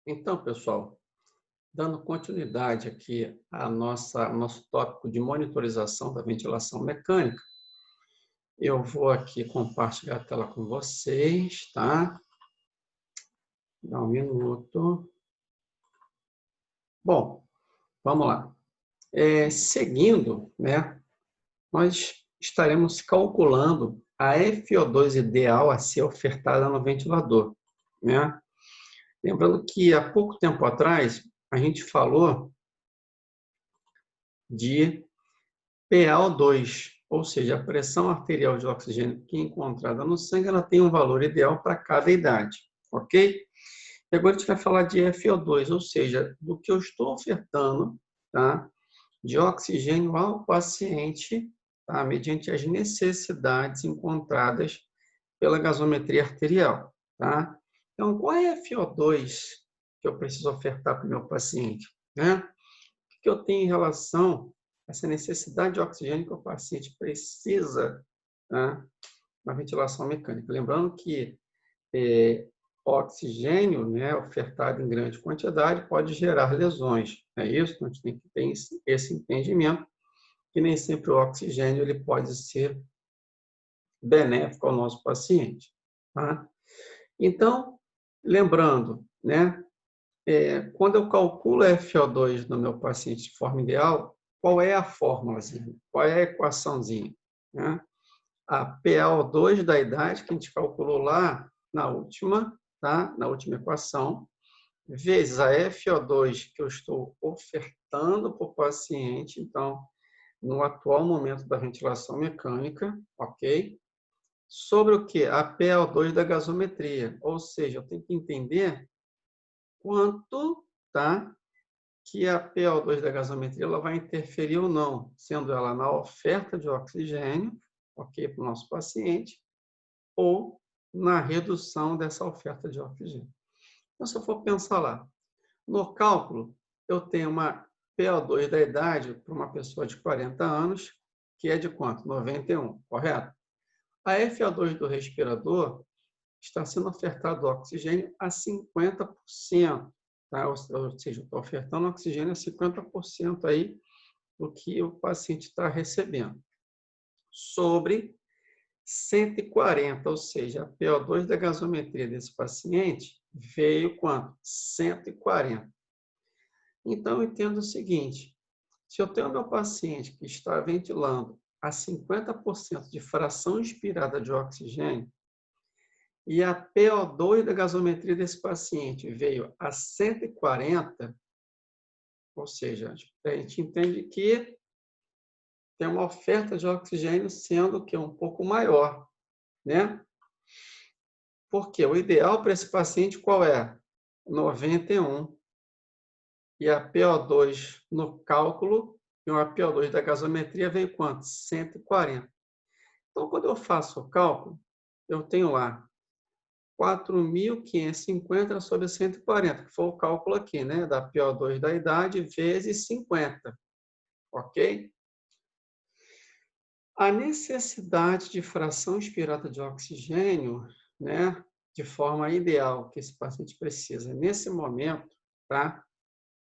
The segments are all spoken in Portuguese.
Então, pessoal, dando continuidade aqui nosso tópico de monitorização da ventilação mecânica, eu vou aqui compartilhar a tela com vocês, tá? Dá um minuto. Bom, vamos lá. Seguindo, né, nós estaremos calculando a FO2 ideal a ser ofertada no ventilador, né? Lembrando que há pouco tempo atrás a gente falou de PaO2, ou seja, a pressão arterial de oxigênio que é encontrada no sangue, ela tem um valor ideal para cada idade, ok? E agora a gente vai falar de FO2, ou seja, do que eu estou ofertando, tá? De oxigênio ao paciente, tá? Mediante as necessidades encontradas pela gasometria arterial, tá? Então, qual é a FO2 que eu preciso ofertar para o meu paciente, né? O que eu tenho em relação a essa necessidade de oxigênio que o paciente precisa, tá? Na ventilação mecânica? Lembrando que oxigênio, né, ofertado em grande quantidade pode gerar lesões, é isso? Então, a gente tem que ter esse entendimento que nem sempre o oxigênio ele pode ser benéfico ao nosso paciente, tá? Então, lembrando, né, quando eu calculo a FO2 no meu paciente de forma ideal, qual é a fórmulazinha? Qual é a equaçãozinha? Né? A PaO2 da idade, que a gente calculou lá na última, tá? Na última equação, vezes a FO2 que eu estou ofertando para o paciente, então, no atual momento da ventilação mecânica, ok? Sobre o que? A PaO2 da gasometria, ou seja, eu tenho que entender quanto, tá, que a PaO2 da gasometria ela vai interferir ou não, sendo ela na oferta de oxigênio, ok, para o nosso paciente, ou na redução dessa oferta de oxigênio. Então, se eu for pensar lá, no cálculo, eu tenho uma PaO2 da idade para uma pessoa de 40 anos, que é de quanto? 91, correto? A FO2 do respirador está sendo ofertado oxigênio a 50%, tá? Ou seja, eu estou ofertando oxigênio a 50% aí do que o paciente está recebendo. Sobre 140, ou seja, a PO2 da gasometria desse paciente veio quanto? 140. Então, eu entendo o seguinte, se eu tenho meu paciente que está ventilando a 50% de fração inspirada de oxigênio, e a PO2 da gasometria desse paciente veio a 140, ou seja, a gente entende que tem uma oferta de oxigênio sendo que um pouco maior, né? Porque o ideal para esse paciente qual é? 91. E a PO2 no cálculo, e a PO2 da gasometria veio quanto? 140. Então, quando eu faço o cálculo, eu tenho lá 4.550 sobre 140, que foi o cálculo aqui, né? Da PO2 da idade vezes 50, ok? A necessidade de fração inspirada de oxigênio, né? De forma ideal que esse paciente precisa nesse momento, tá?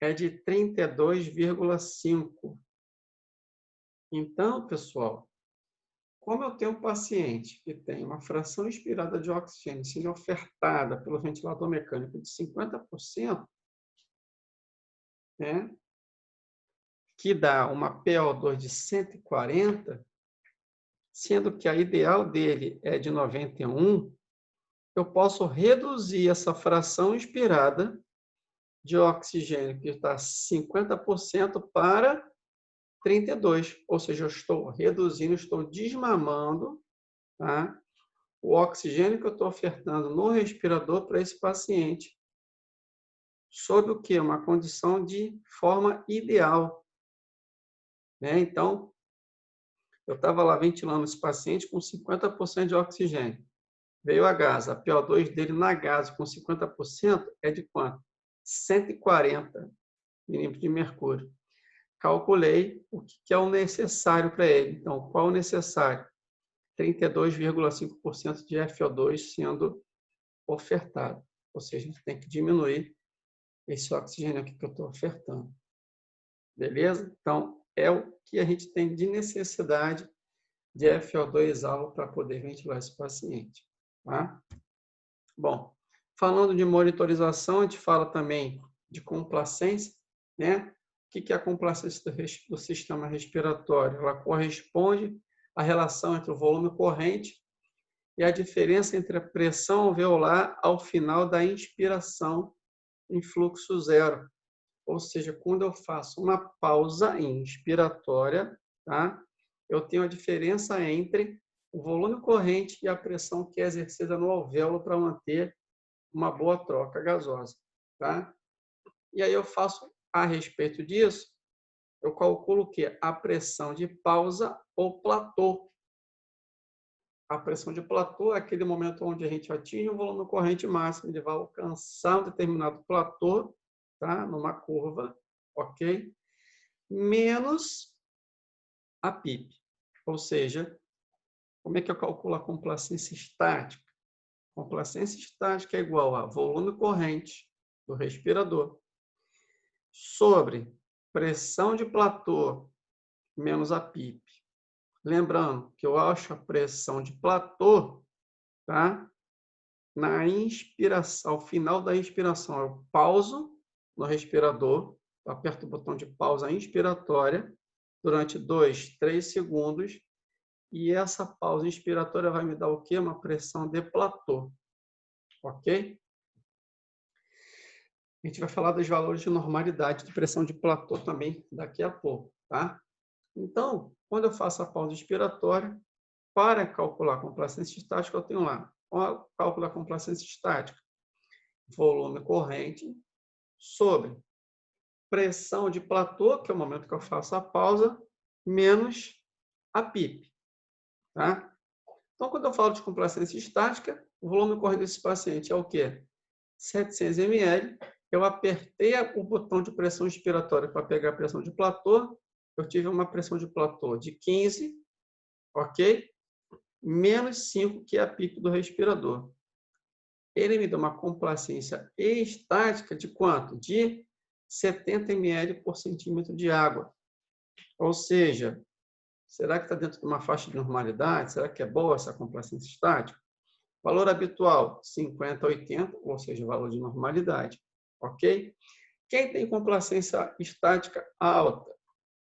É de 32,5. Então, pessoal, como eu tenho um paciente que tem uma fração inspirada de oxigênio sendo ofertada pelo ventilador mecânico de 50%, né, que dá uma PO2 de 140, sendo que a ideal dele é de 91, eu posso reduzir essa fração inspirada de oxigênio, que está 50%, para 32, ou seja, eu estou reduzindo, estou desmamando, tá, o oxigênio que eu estou ofertando no respirador para esse paciente, sob o quê? Uma condição de forma ideal, né? Então, eu estava lá ventilando esse paciente com 50% de oxigênio. Veio a gás, a PO2 dele na gás com 50% é de quanto? 140 milímetros de mercúrio. Calculei o que é o necessário para ele. Então, qual o necessário? 32,5% de FO2 sendo ofertado. Ou seja, a gente tem que diminuir esse oxigênio aqui que eu estou ofertando. Beleza? Então, é o que a gente tem de necessidade de FO2 alvo para poder ventilar esse paciente. Tá? Bom, falando de monitorização, a gente fala também de complacência, né? O que é a complacência do sistema respiratório? Ela corresponde à relação entre o volume corrente e a diferença entre a pressão alveolar ao final da inspiração em fluxo zero. Ou seja, quando eu faço uma pausa inspiratória, tá? Eu tenho a diferença entre o volume corrente e a pressão que é exercida no alvéolo para manter uma boa troca gasosa. Tá? E aí eu faço, a respeito disso, eu calculo o quê? A pressão de pausa ou platô. A pressão de platô é aquele momento onde a gente atinge um volume corrente máximo, ele vai alcançar um determinado platô, tá? Numa curva, ok? Menos a PIP. Ou seja, como é que eu calculo a complacência estática? Complacência estática é igual a volume corrente do respirador sobre pressão de platô menos a PIP. Lembrando que eu acho a pressão de platô, tá? Na inspiração, ao final da inspiração, eu pauso no respirador, aperto o botão de pausa inspiratória durante 2, 3 segundos e essa pausa inspiratória vai me dar o quê? Uma pressão de platô, ok? A gente vai falar dos valores de normalidade de pressão de platô também daqui a pouco, tá? Então, quando eu faço a pausa inspiratória, para calcular a complacência estática, eu tenho lá, o cálculo da complacência estática, volume corrente sobre pressão de platô, que é o momento que eu faço a pausa, menos a PIP, tá? Então, quando eu falo de complacência estática, o volume corrente desse paciente é o quê? 700 ml. Eu apertei o botão de pressão inspiratória para pegar a pressão de platô. Eu tive uma pressão de platô de 15, ok? Menos 5, que é a PIP do respirador. Ele me dá uma complacência estática de quanto? De 70 ml por centímetro de água. Ou seja, será que está dentro de uma faixa de normalidade? Será que é boa essa complacência estática? Valor habitual, 50 a 80, ou seja, valor de normalidade. Ok? Quem tem complacência estática alta?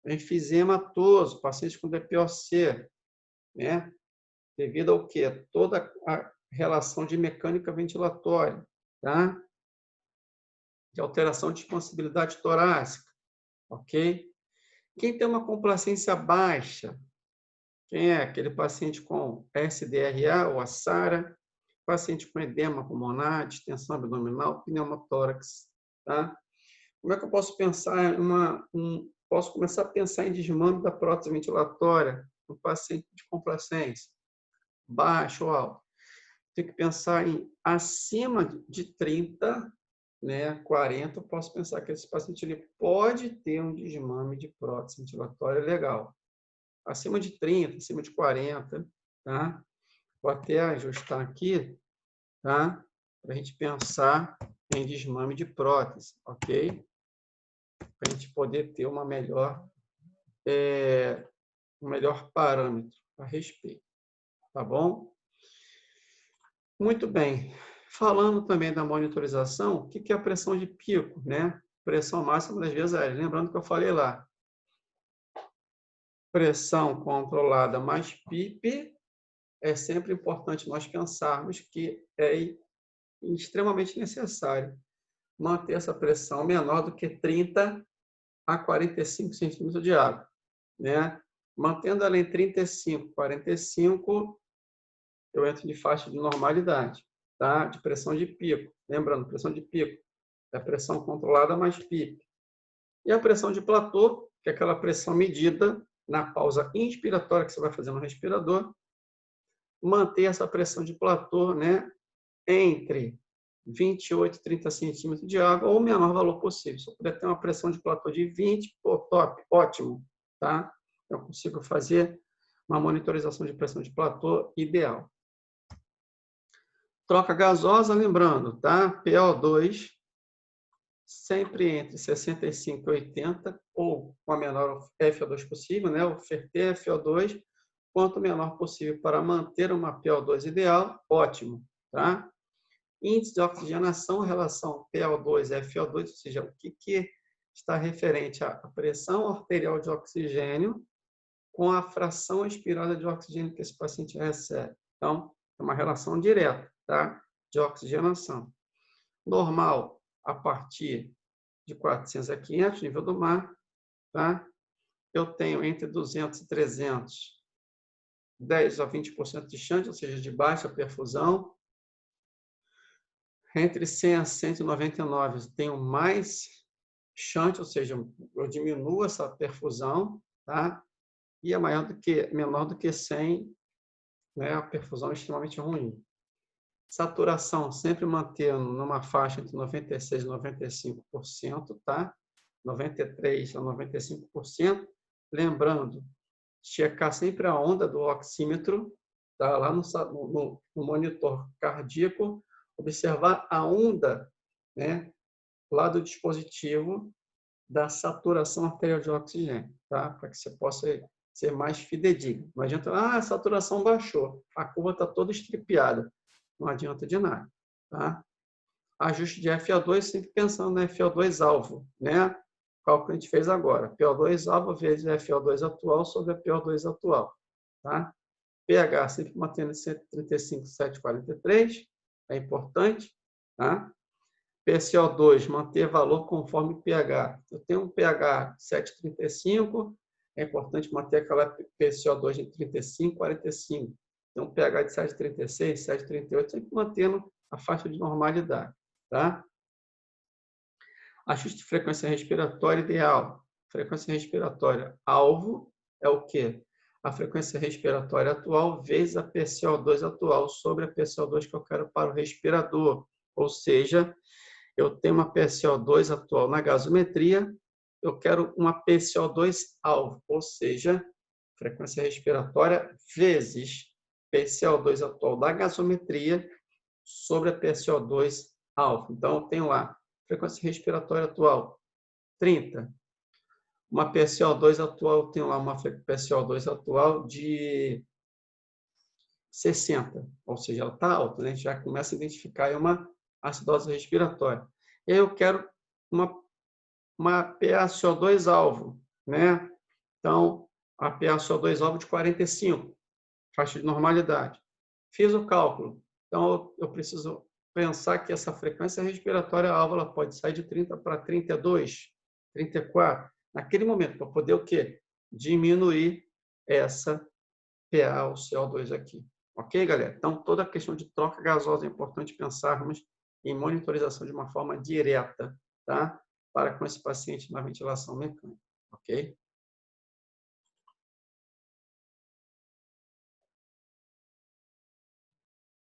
Enfisema-toso, paciente com DPOC, né? Devido ao quê? Toda a relação de mecânica ventilatória, tá? De alteração de expansibilidade torácica, ok? Quem tem uma complacência baixa? Quem é? Aquele paciente com SDRA ou a SARA, paciente com edema pulmonar, distensão abdominal, pneumotórax, tá? Como é que eu posso pensar posso começar a pensar em desmame da prótese ventilatória no paciente de complacência? Baixo ou alto? Tem que pensar em acima de 30, né, 40, eu posso pensar que esse paciente ele pode ter um desmame de prótese ventilatória legal. Acima de 30, acima de 40, tá? Vou até ajustar aqui, tá? Para a gente pensar em desmame de prótese, ok? Para a gente poder ter um melhor parâmetro a respeito, tá bom? Muito bem. Falando também da monitorização, o que é a pressão de pico, né? Pressão máxima das vias aéreas. Lembrando que eu falei lá, pressão controlada mais PIP, é sempre importante nós pensarmos que é extremamente necessário manter essa pressão menor do que 30 a 45 centímetros de água, né? Mantendo ela em 35, 45, eu entro de faixa de normalidade, tá? De pressão de pico. Lembrando, pressão de pico é a pressão controlada mais PIP. E a pressão de platô, que é aquela pressão medida na pausa inspiratória que você vai fazer no respirador, manter essa pressão de platô, né, entre 28 e 30 centímetros de água ou o menor valor possível. Se eu puder ter uma pressão de platô de 20, pô, top, ótimo, tá? Eu consigo fazer uma monitorização de pressão de platô ideal. Troca gasosa, lembrando, tá? PO2 sempre entre 65 e 80, ou com a menor FO2 possível, né? Ofertar FO2 quanto menor possível para manter uma PO2 ideal, ótimo, tá? Índice de oxigenação, relação PO2-FO2, ou seja, o que está referente à pressão arterial de oxigênio com a fração expirada de oxigênio que esse paciente recebe. Então, é uma relação direta, tá? De oxigenação. Normal, a partir de 400 a 500, nível do mar, tá? Eu tenho entre 200 e 300, 10 a 20% de chance, ou seja, de baixa perfusão. Entre 100 a 199, eu tenho mais chance, ou seja, eu diminuo essa perfusão, tá? E é menor do que 100, né? A perfusão é extremamente ruim. Saturação, sempre mantendo numa faixa entre 96% e 95%, tá? 93% a 95%. Lembrando, checar sempre a onda do oxímetro, tá? Lá no monitor cardíaco, observar a onda, né? Lá do dispositivo da saturação arterial de oxigênio, tá? Para que você possa ser mais fidedigno. Não adianta, a saturação baixou, a curva está toda estripiada. Não adianta de nada, tá? Ajuste de FO2, sempre pensando no FO2 alvo, né? O cálculo que a gente fez agora. PO2 alvo vezes FO2 atual sobre a PO2 atual, tá? pH sempre mantendo 135,743, é importante, tá? PCO2, manter valor conforme pH. Eu tenho um pH 7,35, é importante manter aquela PCO2 de 35, 45. Tem um pH de 7,36, 7,38, sempre mantendo a faixa de normalidade, tá? Ajuste de frequência respiratória ideal. Frequência respiratória alvo é o quê? A frequência respiratória atual vezes a PCO2 atual sobre a PCO2 que eu quero para o respirador. Ou seja, eu tenho uma PCO2 atual na gasometria, eu quero uma PCO2 alvo, ou seja, frequência respiratória vezes PCO2 atual da gasometria sobre a PCO2 alvo. Então, eu tenho lá frequência respiratória atual 30. Uma PCO2 atual, eu tenho lá uma PCO2 atual de 60, ou seja, ela está alta, né? A gente já começa a identificar aí uma acidose respiratória. E aí eu quero uma PaCO2 alvo, né? Então, a PaCO2 alvo de 45, faixa de normalidade. Fiz o cálculo. Então, eu preciso pensar que essa frequência respiratória alvo ela pode sair de 30 para 32, 34. Naquele momento, para poder o quê? Diminuir essa PA ou CO2 aqui. Ok, galera? Então, toda a questão de troca gasosa é importante pensarmos em monitorização de uma forma direta, tá? Para com esse paciente na ventilação mecânica, ok?